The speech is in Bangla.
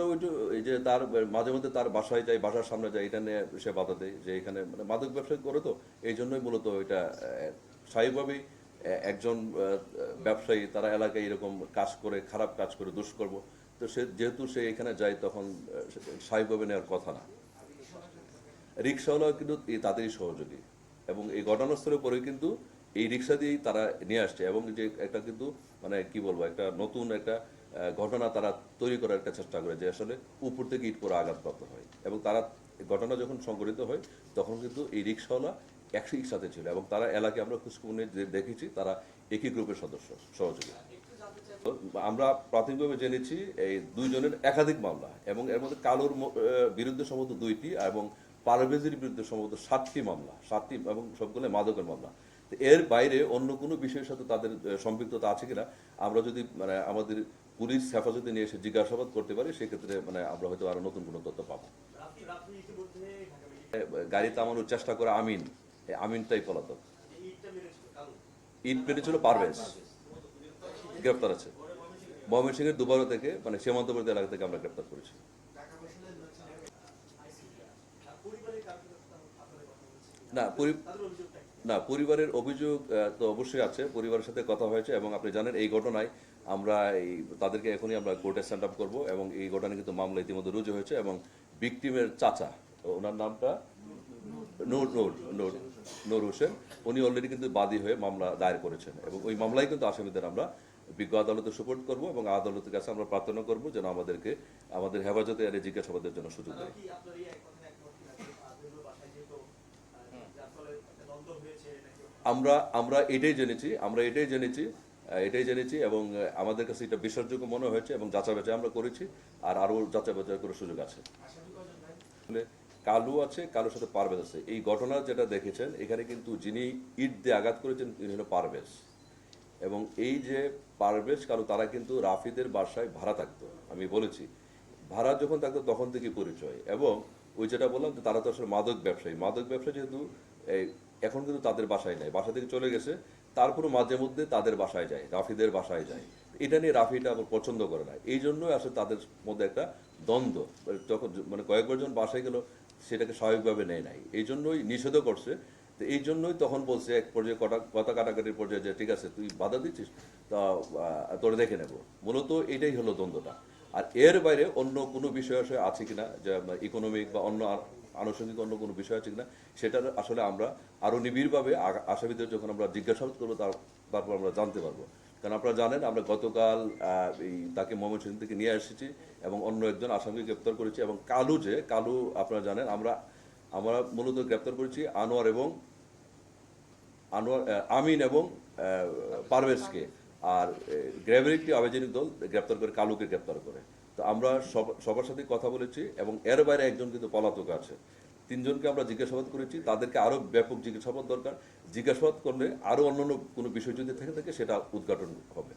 বাধাটা ওই এই যে তার মাঝে মধ্যে তার বাসায় যায়, বাসার সামনে যায়, এটা নিয়ে সে বাধা দেয় যে এখানে মানে মাদক ব্যবসায়ী করে, তো এই জন্যই মূলত এটা স্বাভাবিকভাবেই একজন ব্যবসায়ী তারা এলাকায় এরকম কাজ করে, খারাপ কাজ করে, দুষ্কর্ম, তো সে যেহেতু সে এখানে যায় তখন স্বাভাবিকভাবে নেওয়ার কথা না। রিক্সাওয়ালাও কিন্তু তাদেরই সহযোগী, এবং এই ঘটনাস্থলের পরে কিন্তু এই রিক্সা দিয়েই তারা নিয়ে আসছে, এবং যে একটা কিন্তু মানে কি বলবো, একটা নতুন একটা ঘটনা তারা তৈরি করার একটা চেষ্টা করে যে আসলে উপর থেকে ইট করে আঘাতপ্রাপ্ত হয়, এবং তারা ঘটনা যখন সংঘটিত হয় তখন কিন্তু এই রিক্সাওয়ালা একই সাথে ছিল, এবং তারা এলাকায় আমরা খোঁজখবর দেখেছি তারা একই গ্রুপের সদস্য সহযোগী। আমরা প্রাথমিকভাবে জেনেছি এই দুইজনের একাধিক মামলা, এবং এর মধ্যে কালোর বিরুদ্ধে সম্ভবত 2টি, এবং পারভেজের বিরুদ্ধে সম্ভবত 7টি মামলা, 7টি, এবং সবগুলো মাদকের মামলা। এর বাইরে অন্য কোনো বিষয়ের সাথে তাদের সম্পৃক্ততা আছে কিনা আমরা যদি মানে আমাদের পুলিশ হেফাজতে নিয়ে এসে জিজ্ঞাসাবাদ করতে পারি, সেক্ষেত্রে মানে আমরা হয়তো আরো নতুন কোনো তথ্য পাবো। গাড়ি থামানোর চেষ্টা করে আমিন, আমিনটাই পলাতক। ইট মেরেছিল পারভেজ, গ্রেপ্তার আছে। ময়মনসিংহের দুবারো থেকে মানে সীমান্তবর্তী এলাকা থেকে আমরা গ্রেপ্তার করেছি। না না, পরিবারের অভিযোগ তো অবশ্যই আছে, পরিবারের সাথে কথা হয়েছে, এবং আপনি জানেন এই ঘটনায় আমরা এই তাদেরকে এখনই আমরা কোর্টে সেন্ড আপ করবো, এবং এই ঘটনায় কিন্তু মামলা ইতিমধ্যে রুজু হয়েছে, এবং ভিকটিমের চাচা, ওনার নামটা নূর নূর নূর নূর হোসেন, উনি অলরেডি কিন্তু বাদী হয়ে মামলা দায়ের করেছেন, এবং ওই মামলায় কিন্তু আসামিদের আমরা বিজ্ঞ আদালতে সুপোর্ট করব, এবং আদালতের কাছে আমরা প্রার্থনা করব যেন আমাদেরকে আমাদের হেফাজতে এনে জিজ্ঞাসাবাদের জন্য সুযোগ দেয়। আমরা আমরা এটাই জেনেছি, এবং আমাদের কাছে এটা বিশ্বাসযোগ্য মনে হয়েছে, এবং যাচাই বাছাই আমরা করেছি, আর আরও যাচাই বাছাই করার সুযোগ আছে। কালু আছে, কালুর সাথে পারভেজ আছে। এই ঘটনা যেটা দেখেছেন এখানে কিন্তু যিনি ইট দিয়ে আঘাত করেছেন তিনি হলো পারভেজ, এবং এই যে পারভেজ কালু তারা কিন্তু রাফিদের বাসায় ভাড়া থাকতো, আমি বলেছি ভাড়া যখন থাকতো তখন থেকে পরিচয়, এবং ওই যেটা বললাম যে তারা তো আসলে মাদক ব্যবসায়ী যেহেতু এই এখন কিন্তু তাদের বাসায় নেয়, বাসা থেকে চলে গেছে, তারপরও মাঝে মধ্যে তাদের বাসায় যায়, রাফিদের বাসায় যায়। এটা নিয়ে রাফিটা আবার পছন্দ করে না, এই জন্যই আসলে তাদের মধ্যে একটা দ্বন্দ্ব, যখন মানে কয়েকবার যখন বাসায় গেল সেটাকে স্বাভাবিকভাবে নেয় নাই, এই জন্যই নিষেধও করছে। তো এই জন্যই তখন বলছে এক পর্যায়ে কথা কাটাকাটির পর্যায়ে যে ঠিক আছে তুই বাধা দিচ্ছিস, তা তোরে দেখে নেব, মূলত এটাই হলো দ্বন্দ্বটা। আর এর বাইরে অন্য কোনো বিষয় আছে কিনা, যে ইকোনমিক বা অন্য আনুষঙ্গিক অন্য কোনো বিষয় আছে কিনা, সেটা আসলে আমরা আরও নিবিড়ভাবে আসামিদের যখন আমরা জিজ্ঞাসাবাদ করবো তারপর আমরা জানতে পারবো। কারণ আপনারা জানেন আমরা গতকাল এই তাকে ময়মনসিংহ থেকে নিয়ে এসেছি, এবং অন্য একজন আসামিকে গ্রেপ্তার করেছি, এবং কালু আপনারা জানেন আমরা মূলত গ্রেপ্তার করেছি আমিন এবং পারভেজকে, আর গ্রেভের একটি আবেদনিক দল গ্রেপ্তার করে কালুকে গ্রেপ্তার করে। তো আমরা সবার সাথে কথা বলেছি, এবং এর বাইরে একজন কিন্তু পলাতক আছে। 3জনকে আমরা জিজ্ঞাসাবাদ করেছি, তাদেরকে আরও ব্যাপক জিজ্ঞাসাবাদ দরকার, জিজ্ঞাসাবাদ করলে আরও অন্যান্য কোনো বিষয় যদি থেকে থাকে সেটা উদ্ঘাটন হবে।